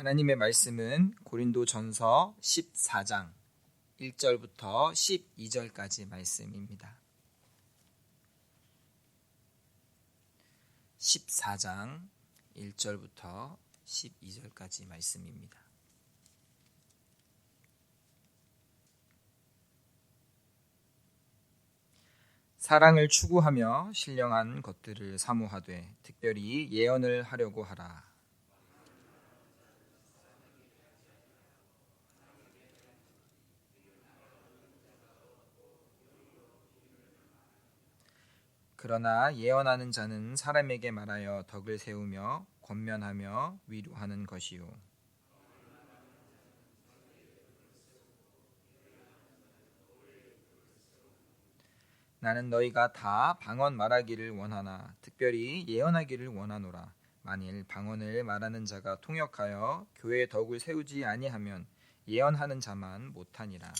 하나님의 말씀은 고린도전서 14장 1절부터 12절까지 말씀입니다. 14장 1절부터 12절까지 말씀입니다. 사랑을 추구하며 신령한 것들을 사모하되 특별히 예언을 하려고 하라. 그러나 예언하는 자는 사람에게 말하여 덕을 세우며 권면하며 위로하는 것이요. 나는 너희가 다 방언 말하기를 원하나 특별히 예언하기를 원하노라. 만일 방언을 말하는 자가 통역하여 교회의 덕을 세우지 아니하면 예언하는 자만 못하니라.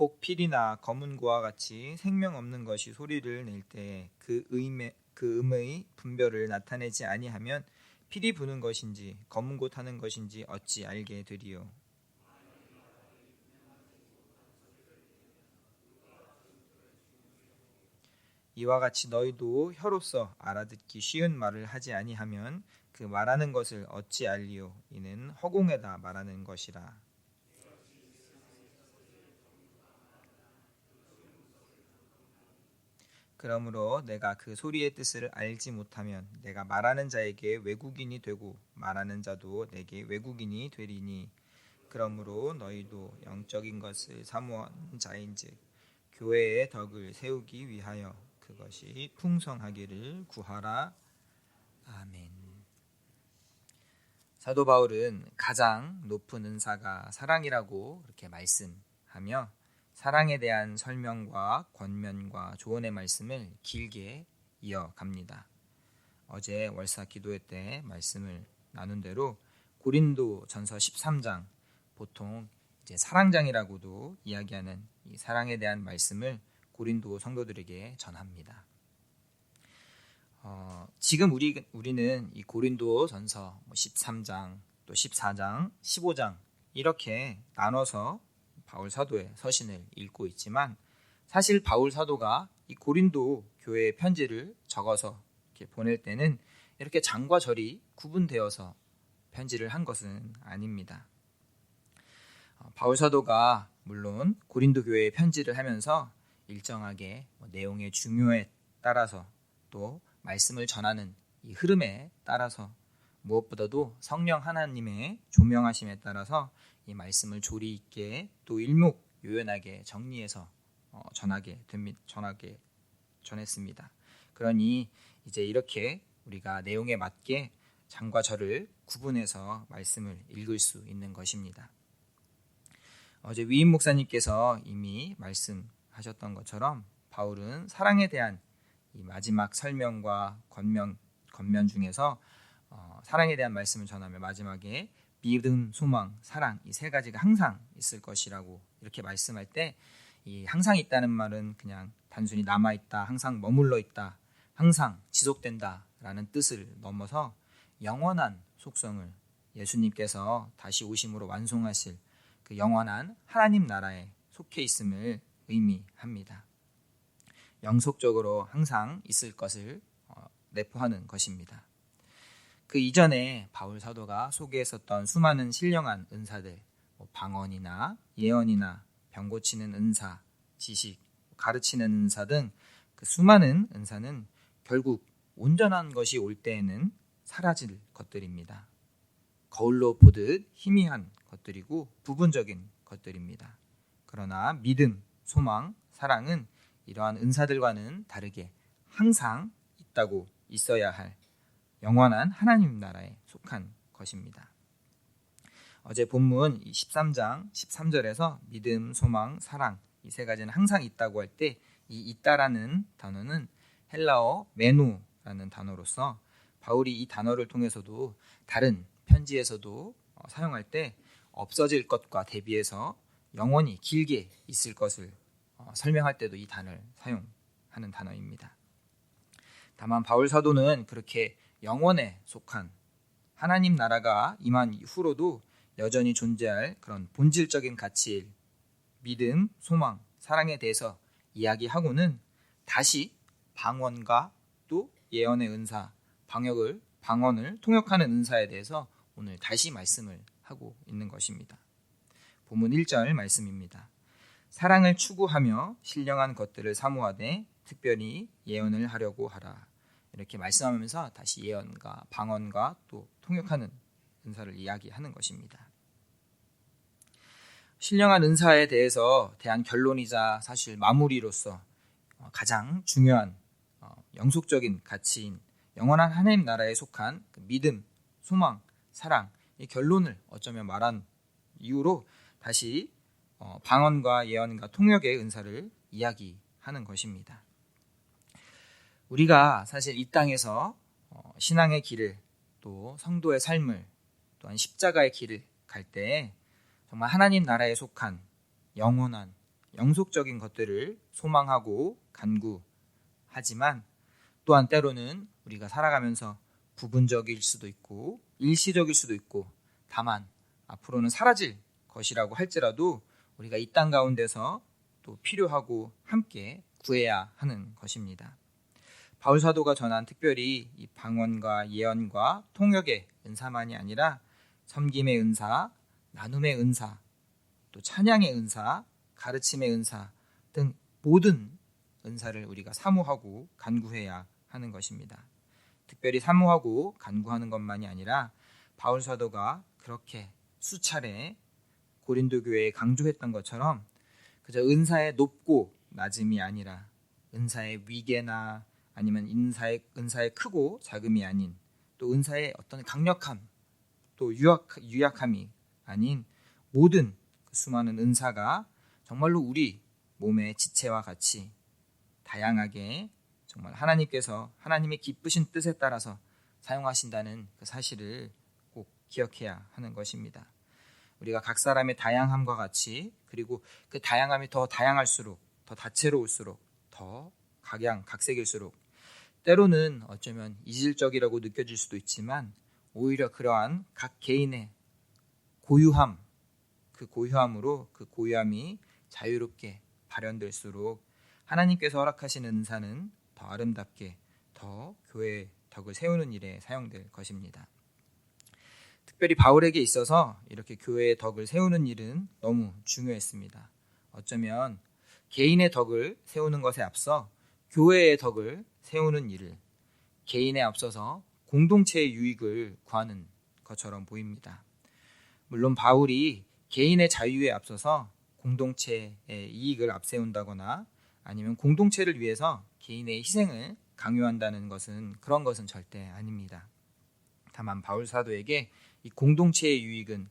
혹 필이나 검은 고와 같이 생명 없는 것이 소리를 낼 때 그 음의 분별을 나타내지 아니하면 필이 부는 것인지 검은 고 타는 것인지 어찌 알게 되리요. 이와 같이 너희도 혀로서 알아듣기 쉬운 말을 하지 아니하면 그 말하는 것을 어찌 알리요. 이는 허공에다 말하는 것이라. 그러므로 내가 그 소리의 뜻을 알지 못하면 내가 말하는 자에게 외국인이 되고 말하는 자도 내게 외국인이 되리니 그러므로 너희도 영적인 것을 사모하는 자인즉 교회의 덕을 세우기 위하여 그것이 풍성하기를 구하라. 아멘. 사도 바울은 가장 높은 은사가 사랑이라고 이렇게 말씀하며 사랑에 대한 설명과 권면과 조언의 말씀을 길게 이어갑니다. 어제 월사 기도회 때 말씀을 나눈 대로 고린도전서 13장 보통 이제 사랑장이라고도 이야기하는 이 사랑에 대한 말씀을 고린도 성도들에게 전합니다. 지금 우리는 이 고린도전서 13장 또 14장 15장 이렇게 나눠서 바울 사도의 서신을 읽고 있지만 사실 바울 사도가 이 고린도 교회의 편지를 적어서 이렇게 보낼 때는 이렇게 장과 절이 구분되어서 편지를 한 것은 아닙니다. 바울 사도가 물론 고린도 교회에 편지를 하면서 일정하게 내용의 중요에 따라서 또 말씀을 전하는 이 흐름에 따라서 무엇보다도 성령 하나님의 조명하심에 따라서 이 말씀을 조리 있게 또 일목요연하게 정리해서 전했습니다. 그러니 이제 이렇게 우리가 내용에 맞게 장과 절을 구분해서 말씀을 읽을 수 있는 것입니다. 어제 위임 목사님께서 이미 말씀하셨던 것처럼 바울은 사랑에 대한 이 마지막 설명과 권면 중에서 사랑에 대한 말씀을 전하며 마지막에 믿음, 소망, 사랑 이 세 가지가 항상 있을 것이라고 이렇게 말씀할 때 이 항상 있다는 말은 그냥 단순히 남아있다, 항상 머물러 있다, 항상 지속된다라는 뜻을 넘어서 영원한 속성을 예수님께서 다시 오심으로 완성하실 그 영원한 하나님 나라에 속해 있음을 의미합니다. 영속적으로 항상 있을 것을 내포하는 것입니다. 그 이전에 바울 사도가 소개했었던 수많은 신령한 은사들, 방언이나 예언이나 병 고치는 은사, 지식, 가르치는 은사 등 그 수많은 은사는 결국 온전한 것이 올 때에는 사라질 것들입니다. 거울로 보듯 희미한 것들이고 부분적인 것들입니다. 그러나 믿음, 소망, 사랑은 이러한 은사들과는 다르게 항상 있다고 있어야 할 영원한 하나님 나라에 속한 것입니다. 어제 본문 13장 13절에서 믿음, 소망, 사랑 이 세 가지는 항상 있다고 할 때 이 있다라는 단어는 헬라어 메노라는 단어로서 바울이 이 단어를 통해서도 다른 편지에서도 사용할 때 없어질 것과 대비해서 영원히 길게 있을 것을 설명할 때도 이 단어를 사용하는 단어입니다. 다만 바울 사도는 그렇게 영원에 속한 하나님 나라가 임한 이후로도 여전히 존재할 그런 본질적인 가치일 믿음, 소망, 사랑에 대해서 이야기하고는 다시 방언과 또 예언의 은사, 방언을 통역하는 은사에 대해서 오늘 다시 말씀을 하고 있는 것입니다. 본문 1절 말씀입니다. 사랑을 추구하며 신령한 것들을 사모하되 특별히 예언을 하려고 하라. 이렇게 말씀하면서 다시 예언과 방언과 또 통역하는 은사를 이야기하는 것입니다. 신령한 은사에 대한 결론이자 사실 마무리로서 가장 중요한 영속적인 가치인 영원한 하나님 나라에 속한 믿음, 소망, 사랑 이 결론을 어쩌면 말한 이유로 다시 방언과 예언과 통역의 은사를 이야기하는 것입니다. 우리가 사실 이 땅에서 신앙의 길을 또 성도의 삶을 또한 십자가의 길을 갈 때 정말 하나님 나라에 속한 영원한 영속적인 것들을 소망하고 간구하지만 또한 때로는 우리가 살아가면서 부분적일 수도 있고 일시적일 수도 있고 다만 앞으로는 사라질 것이라고 할지라도 우리가 이 땅 가운데서 또 필요하고 함께 구해야 하는 것입니다. 바울 사도가 전한 특별히 이 방언과 예언과 통역의 은사만이 아니라 섬김의 은사, 나눔의 은사, 또 찬양의 은사, 가르침의 은사 등 모든 은사를 우리가 사모하고 간구해야 하는 것입니다. 특별히 사모하고 간구하는 것만이 아니라 바울 사도가 그렇게 수차례 고린도 교회에 강조했던 것처럼 그저 은사의 높고 낮음이 아니라 은사의 위계나 아니면 은사의 크고 작음이 아닌 또 은사의 어떤 강력함 또 유약함이 아닌 모든 수많은 은사가 정말로 우리 몸의 지체와 같이 다양하게 정말 하나님께서 하나님의 기쁘신 뜻에 따라서 사용하신다는 그 사실을 꼭 기억해야 하는 것입니다. 우리가 각 사람의 다양함과 같이 그리고 그 다양함이 더 다양할수록 더 다채로울수록 더 각색일수록 때로는 어쩌면 이질적이라고 느껴질 수도 있지만 오히려 그러한 각 개인의 고유함 그 고유함이 자유롭게 발현될수록 하나님께서 허락하시는 은사는 더 아름답게 더 교회의 덕을 세우는 일에 사용될 것입니다. 특별히 바울에게 있어서 이렇게 교회의 덕을 세우는 일은 너무 중요했습니다. 어쩌면 개인의 덕을 세우는 것에 앞서 교회의 덕을 세우는 일을 개인에 앞서서 공동체의 유익을 구하는 것처럼 보입니다. 물론 바울이 개인의 자유에 앞서서 공동체의 이익을 앞세운다거나 아니면 공동체를 위해서 개인의 희생을 강요한다는 그런 것은 절대 아닙니다. 다만 바울 사도에게 이 공동체의 유익은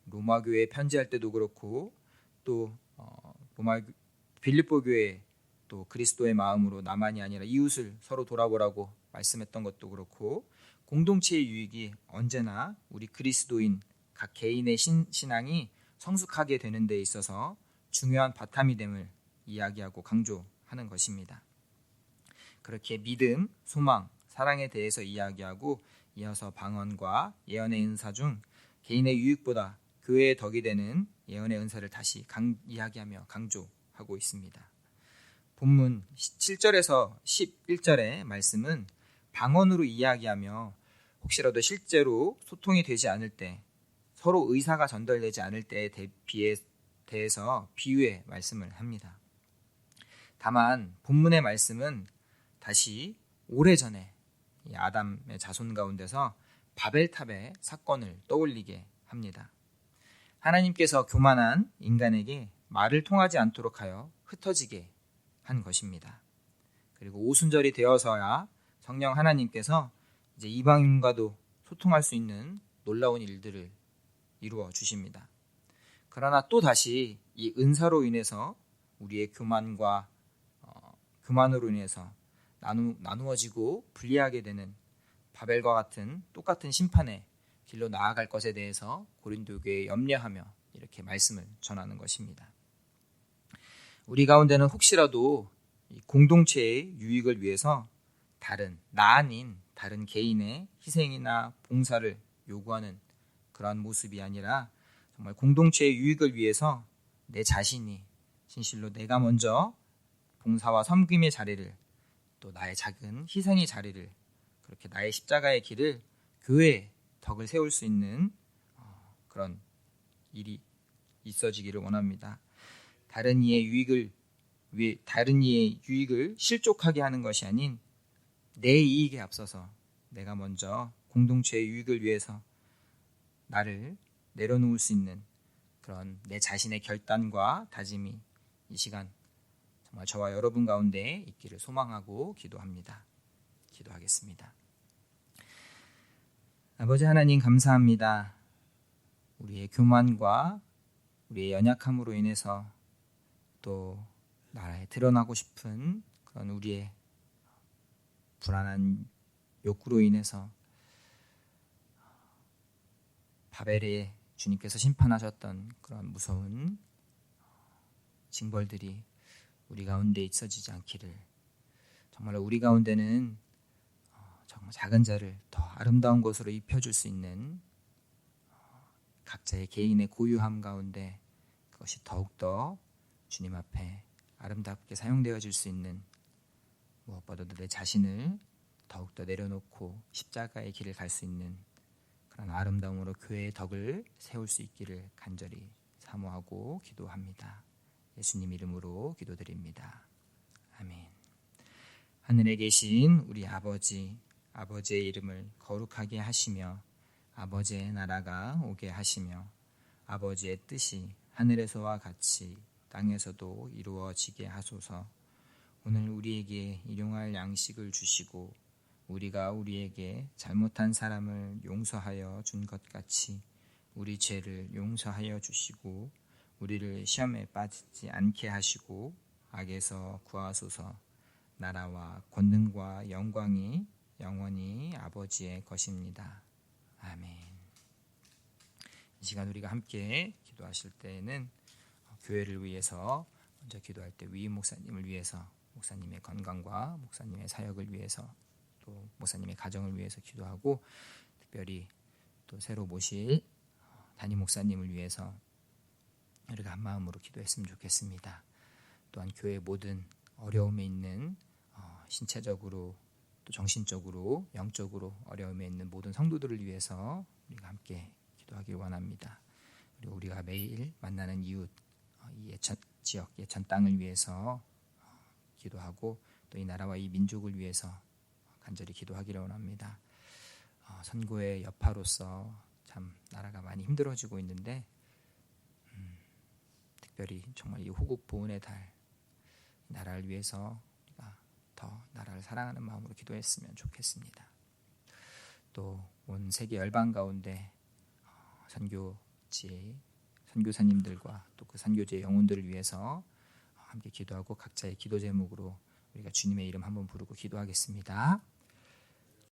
로마 교회에 편지할 때도 그렇고 또 빌립보 교회 또 그리스도의 마음으로 나만이 아니라 이웃을 서로 돌아보라고 말씀했던 것도 그렇고 공동체의 유익이 언제나 우리 그리스도인 각 개인의 신앙이 성숙하게 되는 데 있어서 중요한 바탕이 됨을 이야기하고 강조하는 것입니다. 그렇게 믿음, 소망, 사랑에 대해서 이야기하고 이어서 방언과 예언의 은사 중 개인의 유익보다 교회의 덕이 되는 예언의 은사를 다시 이야기하며 강조하고 있습니다. 본문 7절에서 11절의 말씀은 방언으로 이야기하며 혹시라도 실제로 소통이 되지 않을 때 서로 의사가 전달되지 않을 때에 대해서 비유의 말씀을 합니다. 다만 본문의 말씀은 다시 오래전에 아담의 자손 가운데서 바벨탑의 사건을 떠올리게 합니다. 하나님께서 교만한 인간에게 말을 통하지 않도록 하여 흩어지게 한 것입니다. 그리고 오순절이 되어서야 성령 하나님께서 이제 이방인과도 소통할 수 있는 놀라운 일들을 이루어 주십니다. 그러나 또 다시 이 은사로 인해서 우리의 교만으로 인해서 나누어지고 분리하게 되는 바벨과 같은 똑같은 심판의 길로 나아갈 것에 대해서 고린도 교회에 염려하며 이렇게 말씀을 전하는 것입니다. 우리 가운데는 혹시라도 이 공동체의 유익을 위해서 나 아닌 다른 개인의 희생이나 봉사를 요구하는 그러한 모습이 아니라 정말 공동체의 유익을 위해서 내 자신이 진실로 내가 먼저 봉사와 섬김의 자리를, 또 나의 작은 희생의 자리를, 그렇게 나의 십자가의 길을, 교회에 덕을 세울 수 있는 그런 일이 있어지기를 원합니다. 다른 이의 유익을 실족하게 하는 것이 아닌 내 이익에 앞서서 내가 먼저 공동체의 유익을 위해서 나를 내려놓을 수 있는 그런 내 자신의 결단과 다짐이 이 시간 정말 저와 여러분 가운데 있기를 소망하고 기도합니다. 기도하겠습니다. 아버지 하나님, 감사합니다. 우리의 교만과 우리의 연약함으로 인해서, 또 나라에 드러나고 싶은 그런 우리의 불안한 욕구로 인해서 바벨에 주님께서 심판하셨던 그런 무서운 징벌들이 우리 가운데 있어지지 않기를, 정말 우리 가운데는 정말 작은 자를 더 아름다운 것으로 입혀줄 수 있는 각자의 개인의 고유함 가운데 그것이 더욱더 주님 앞에 아름답게 사용되어질 수 있는, 무엇보다도 내 자신을 더욱더 내려놓고 십자가의 길을 갈 수 있는 그런 아름다움으로 교회의 덕을 세울 수 있기를 간절히 사모하고 기도합니다. 예수님 이름으로 기도드립니다. 아멘. 하늘에 계신 우리 아버지의 이름을 거룩하게 하시며 아버지의 나라가 오게 하시며 아버지의 뜻이 하늘에서와 같이 땅에서도 이루어지게 하소서. 오늘 우리에게 일용할 양식을 주시고 우리가 우리에게 잘못한 사람을 용서하여 준 것 같이 우리 죄를 용서하여 주시고 우리를 시험에 빠지지 않게 하시고 악에서 구하소서. 나라와 권능과 영광이 영원히 아버지의 것입니다. 아멘. 이 시간 우리가 함께 기도하실 때에는 교회를 위해서 먼저 기도할 때 위임 목사님을 위해서, 목사님의 건강과 목사님의 사역을 위해서, 또 목사님의 가정을 위해서 기도하고, 특별히 또 새로 모실 담임 목사님을 위해서 우리가 한 마음으로 기도했으면 좋겠습니다. 또한 교회의 모든 어려움에 있는 신체적으로 또 정신적으로 영적으로 어려움에 있는 모든 성도들을 위해서 우리가 함께 기도하길 원합니다. 그리고 우리가 매일 만나는 이웃, 이 예천 지역, 예천 땅을 위해서 기도하고, 또 이 나라와 이 민족을 위해서 간절히 기도하기를 원합니다. 선교의 여파로서 참 나라가 많이 힘들어지고 있는데, 특별히 정말 이 호국 보훈의 달, 이 나라를 위해서 우리가 더 나라를 사랑하는 마음으로 기도했으면 좋겠습니다. 또 온 세계 열방 가운데 선교사님들과 또 그 선교지의 영혼들을 위해서 함께 기도하고, 각자의 기도 제목으로 우리가 주님의 이름 한번 부르고 기도하겠습니다.